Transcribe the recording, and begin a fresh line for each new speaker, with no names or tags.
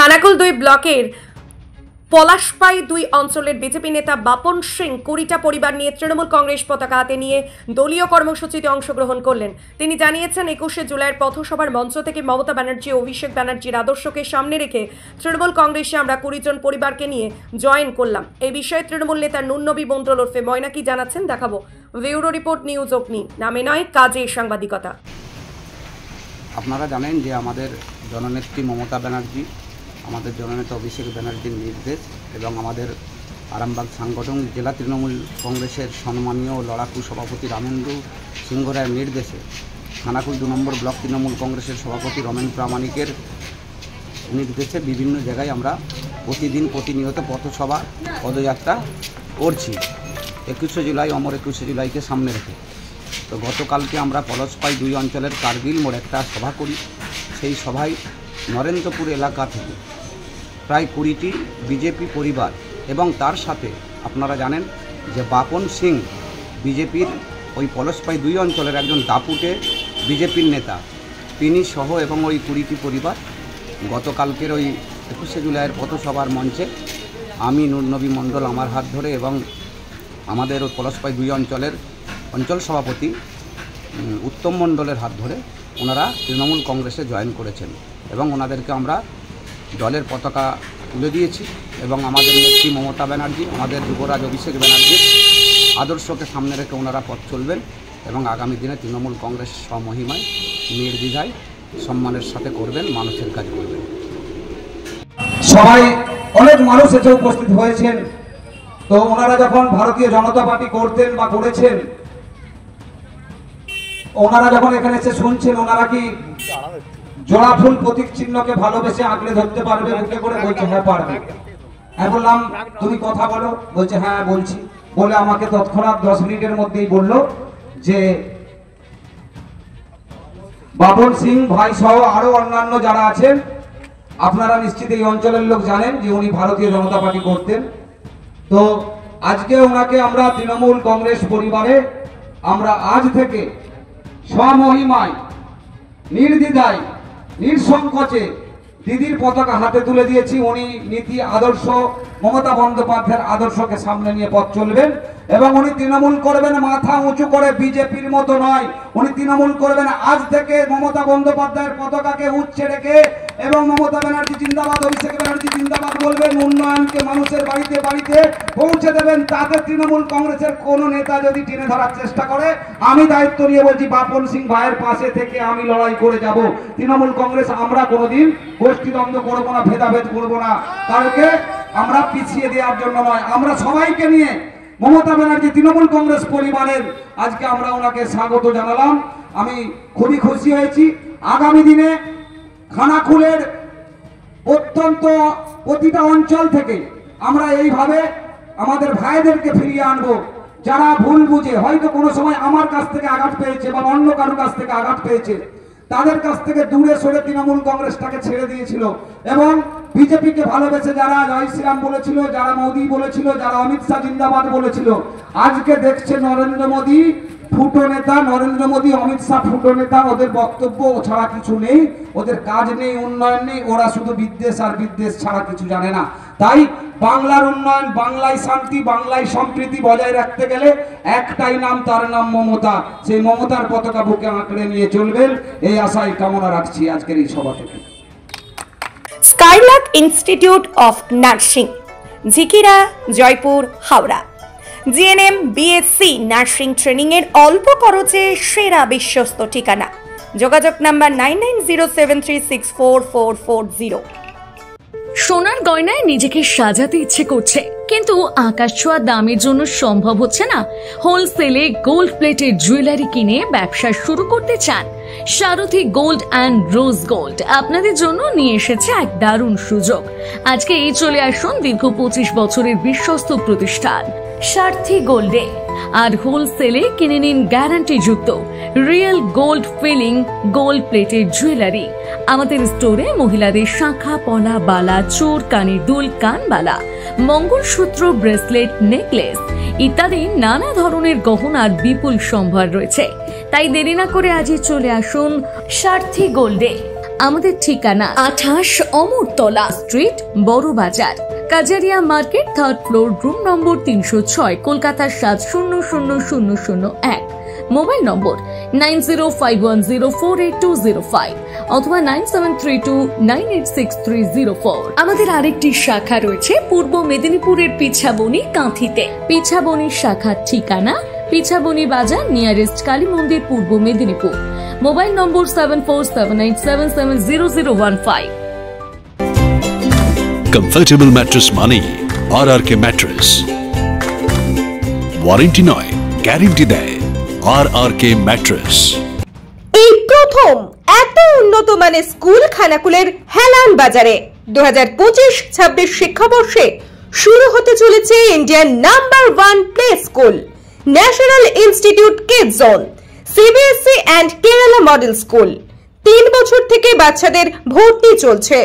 খানাকুল 2 ব্লকের পলাশপাই 2 অঞ্চলের বিজেপি নেতা বাপন সিং 20টা পরিবার নিয়ে তৃণমূল কংগ্রেস পতাকা হাতে নিয়ে দলীয় কর্মসূচিতে অংশগ্রহণ করলেন। তিনি জানিয়েছেন 21শে জুলাইয়ের পথসভার মঞ্চ থেকে মমতা ব্যানার্জি ও অভিষেক ব্যানার্জির আদর্শকে সামনে রেখে তৃণমূল কংগ্রেসে আমরা 20 জন পরিবারকে নিয়ে জয়েন করলাম। এই বিষয়ে তৃণমূল নেতা নুননবী মণ্ডল ওরফে ময়না কি জানাচ্ছেন দেখাবো। ব্যুরো রিপোর্ট, নিউজ অগ্নি। নামে নয়, কাজে সাংবাদিকতা।
আপনারা জানেন যে আমাদের জননেত্রী মমতা ব্যানার্জি, আমাদের জননেতা অভিষেক ব্যানার্জির নির্দেশ এবং আমাদের আরামবাগ সাংগঠনিক জেলা তৃণমূল কংগ্রেসের সম্মানীয় লড়াকু সভাপতি রামেন্দ্র সিংহ রায়ের নির্দেশে খানাকুল 2 নম্বর ব্লক তৃণমূল কংগ্রেসের সভাপতি রমেন প্রামাণিকের নির্দেশে বিভিন্ন জায়গায় আমরা প্রতিনিয়ত পথসভা পদযাত্রা করছি। 21শে জুলাই অমর 21শে জুলাইকে সামনে রেখে তো গতকালকে আমরা পলাশপাই 2 অঞ্চলের কার্গিল মোড়ে একটা সভা করি। সেই সভায় নরেন্দ্রপুর এলাকা থেকে প্রায় 20টি বিজেপি পরিবার এবং তার সাথে আপনারা জানেন যে বাপন সিং বিজেপির ওই পলাশপাই 2 অঞ্চলের একজন দাপুটে বিজেপির নেতা, তিনি সহ এবং ওই 20টি পরিবার গতকালকের ওই 21শে জুলাইয়ের পথসভার মঞ্চে আমি নুননবী মণ্ডল আমার হাত ধরে এবং আমাদের ওই পলাশপাই 2 অঞ্চলের অঞ্চল সভাপতি উত্তম মণ্ডলের হাত ধরে ওনারা তৃণমূল কংগ্রেসে জয়েন করেছেন এবং ওনাদেরকে আমরা দলের পতাকা তুলে দিয়েছি এবং আমাদের নেত্রী মমতা ব্যানার্জি, আমাদের যুবরাজ অভিষেক ব্যানার্জির আদর্শকে সামনে রেখে ওনারা পথ চলবেন এবং আগামী দিনে তৃণমূল কংগ্রেস স্বমহিমায় নির্দ্বিধায় সম্মানের সাথে করবেন, মানুষের কাজ করবেন।
সবাই অনেক মানুষ এসে উপস্থিত হয়েছেন। তো ওনারা যখন ভারতীয় জনতা পার্টি করতেন বা করেছেন, ওনারা যখন এখানে এসে শুনছেন, ওনারা কি জোড়া ফুল প্রতীক চিহ্নকে ভালোবেসে আঁকড়ে ধরতে পারবে? বুকে করে বলছে হ্যাঁ পারবে। আমি বললাম তুমি কথা বলো, বলছে হ্যাঁ বলছি। বলে আমাকে তৎক্ষণাৎ 10 মিনিটের মধ্যেই বলল যে বাপন সিং ভাই সহ আরো অন্যান্য যারা আছেন, আপনারা নিশ্চিত এই অঞ্চলের লোক জানেন যে উনি ভারতীয় জনতা পার্টি করতেন। তো আজকে ওনাকে আমরা তৃণমূল কংগ্রেস পরিবারে আমরা আজ থেকে স্বমহিমায় নির্দ্বিধায় নিঃসংকোচে দিদির পতাকা হাতে তুলে দিয়েছি। উনি নীতি আদর্শ মমতা বন্দ্যোপাধ্যায়ের আদর্শকে সামনে নিয়ে পথ চলবেন এবং উনি তৃণমূল করবেন মাথা উঁচু করে, বিজেপির মতো নয়। উনি তৃণমূল করবেন আজ থেকে মমতা বন্দ্যোপাধ্যায়ের পতাকাকে উচ্চে রেখে এবং মমতা ব্যানার্জি জিন্দাবাদ, অভিষেক ব্যানার্জি জিন্দাবাদ বলবেন। উন্নয়নকে মানুষের বাড়িতে বাড়িতে পৌঁছে দেবেন। তাতে তৃণমূল কংগ্রেসের কোনো নেতা যদি টেনে ধরার চেষ্টা করে, আমি দায়িত্ব নিয়ে বলছি বাপন সিং ভাইয়ের পাশে থেকে আমি লড়াই করে যাব। তৃণমূল কংগ্রেস আমরা কোনোদিন গোষ্ঠীদ্বন্দ্ব করবো না, ভেদাভেদ করবো না, কাউকে আমরা পিছিয়ে দেওয়ার জন্য নয়। আমরা সবাইকে নিয়ে মমতা ব্যানার্জি তৃণমূল কংগ্রেস পরিবারের আজকে আমরা ওনাকে স্বাগত জানালাম। আমি খুবই খুশি হয়েছি। আগামী দিনে খানাকুলের অত্যন্ত প্রতিটা অঞ্চল থেকে আমরা এইভাবে আমাদের ভাইদেরকে ফিরিয়ে আনবো, যারা ভুল বুঝে হয়তো কোনো সময় আমার কাছ থেকে আঘাত পেয়েছে বা অন্য কারোর কাছ থেকে আঘাত পেয়েছে, তাদের কাছ থেকে দূরে সরে তৃণমূল কংগ্রেসটাকে ছেড়ে দিয়েছিল এবং বিজেপিকে ভালোবেসে যারা জয় শ্রীরাম বলেছিল, যারা মোদী বলেছিল, যারা অমিত শাহ জিন্দাবাদ বলেছিল, আজকে দেখছে নরেন্দ্র মোদী ফুটো নেতা, নরেন্দ্র মোদী অমিত শাহ ফুটো নেতা। ওদের বক্তব্য ছাড়া কিছু নেই, ওদের কাজ নেই, উন্নয়ন নেই। ওরা শুধু বিদ্বেষ আর বিদ্বেষ ছাড়া কিছু জানে না। তাই বাংলার উন্নয়ন, বাংলায় শান্তি, বাংলায় সম্প্রীতি বজায় রাখতে গেলে একটাই নাম, তার নাম মমতা। সেই মমতার পতাকা বুকে আঁকড়ে নিয়ে চলবেন, এই আশাই কামনা রাখছি আজকের এই সভা থেকে।
Skylark institute of nursing, Jhikira, Jaipur, Howrah. GNM, BSc nursing training এর অল্প খরচে সেরা বিশ্বস্ত ঠিকানা। যোগাযোগ নাম্বার 9907364440।
সোনার গয়নায় নিজেকে সাজাতে ইচ্ছে করছে কিন্তু আকাশ ছোঁয়া দামের জন্য সম্ভব হচ্ছে না? হোলসেলে গোল্ড প্লেটেড জুয়েলারি কিনে ব্যবসা শুরু করতে চান? সারথী গোল্ড অ্যান্ড রোজ গোল্ড আপনাদের জন্য নিয়ে এসেছে এক দারুণ সুযোগ। আজকে এই চলে আসুন দীর্ঘ 25 বছরের বিশ্বস্ত প্রতিষ্ঠান সারথী গোল্ডে আর হোলসেলে কিনে নিন গ্যারান্টি যুক্ত real gold filling gold plated jewellery. আমাদের স্টোরে মহিলাদের শাঁখা, পলা, বালা, চোর, কানের দুল, কানবালা, মঙ্গলসূত্র, ব্রেসলেট, নেকলেস ইত্যাদি নানা ধরনের গহনার বিপুল সম্ভার রয়েছে। তাই দেরি না করে আজই চলে আসুন সারথী গোল্ডে। আমাদের ঠিকানা 28 অমরতলা স্ট্রিট, বড় বাজার, Kajaria market, 3rd floor, room number 306, Kolkata 700001। Mobile নম্বর 9051048205 অথবা 9732986304। আমাদের আরেকটি শাখা রয়েছে পূর্ব মেদিনীপুরের পিছাবনি, কাঁথিতে। পিছাবনির শাখার ঠিকানা পিছাবনি বাজার, নিয়ারেস্ট কালী মন্দির, পূর্ব মেদিনীপুর। মোবাইল নম্বর 7478770015।
কমফর্টেবল ম্যাট্রেস মানেই RRK ম্যাট্রেস। ওয়ারেন্টি নয়, গ্যারেন্টি দেয় RRK ম্যাট্রেস।
এই প্রথম এত উন্নত মানের স্কুল খানাকুলের হেলান বাজারে 2025-26 শিক্ষাবর্ষে শুরু হতে চলেছে Indian number 1 play school, national institute kids zone, CBSE and Kerala model school. 3 বছর থেকে বাচ্চাদের ভর্তি চলছে।